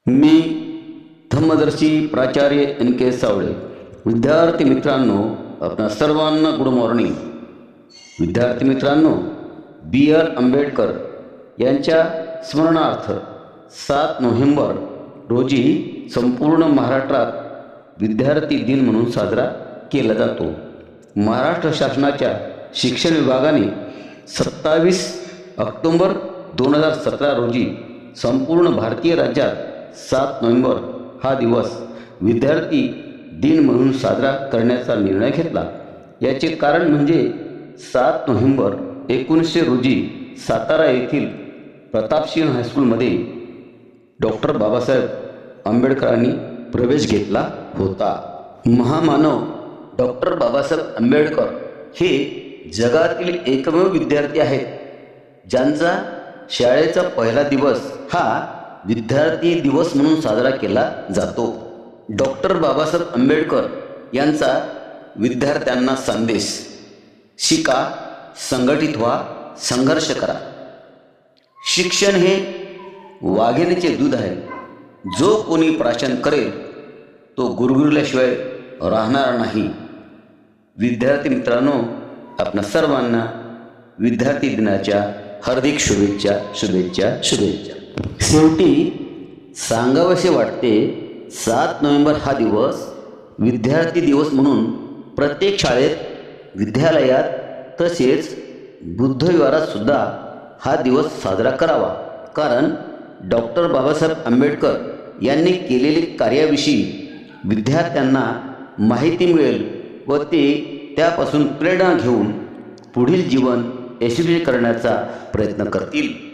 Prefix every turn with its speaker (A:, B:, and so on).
A: मी धम्मदर्शी प्राचार्य एन के सावळे. विद्यार्थी मित्रांनो, आपणा सर्वांना गुड मॉर्निंग. विद्यार्थी मित्रांनो, बी आर आंबेडकर यांच्या स्मरणार्थ 7 नोव्हेंबर रोजी संपूर्ण महाराष्ट्रात विद्यार्थी दिन म्हणून साजरा केला जातो. महाराष्ट्र शासनाच्या शिक्षण विभागाने 27 ऑक्टोबर 2017 रोजी संपूर्ण भारतीय राज्यात 7 नोव्हेंबर हा दिवस विद्यार्थी दिन म्हणून साजरा करण्याचा निर्णय घेतला. याचे कारण म्हणजे 7 नोव्हेंबर 1900 रोजी सातारा येथील प्रतापसिंह हायस्कूलमध्ये डॉक्टर बाबासाहेब आंबेडकरांनी प्रवेश घेतला होता. महामानव डॉक्टर बाबासाहेब आंबेडकर हे जगातील एकमेव विद्यार्थी आहेत ज्यांचा शाळेचा पहिला दिवस हा विद्यार्थी दिवस म्हणून साजरा केला जातो. डॉक्टर बाबासाहेब आंबेडकर यांचा विद्यार्थ्यांना संदेश: शिका, संघटित व्हा, संघर्ष करा. शिक्षण हे वाघिणीचे दूध आहे. जो कोणी प्राशन करेल तो गुरगुरल्याशिवाय राहणार नाही. विद्यार्थी मित्रांनो, आपणा सर्वांना विद्यार्थी दिनाच्या हार्दिक शुभेच्छा शुभेच्छा शुभेच्छा. शेवटी सांगावेसे वाटते, 7 नोव्हेंबर हा दिवस विद्यार्थी दिवस म्हणून प्रत्येक शाळेत, विद्यालयात तसेच बुद्धविहारात सुद्धा हा दिवस साजरा करावा. कारण डॉक्टर बाबासाहेब आंबेडकर यांनी केलेले कार्याविषयी विद्यार्थ्यांना माहिती मिळेल व ते त्यापासून प्रेरणा घेऊन पुढील जीवन यशस्वी करण्याचा प्रयत्न करतील.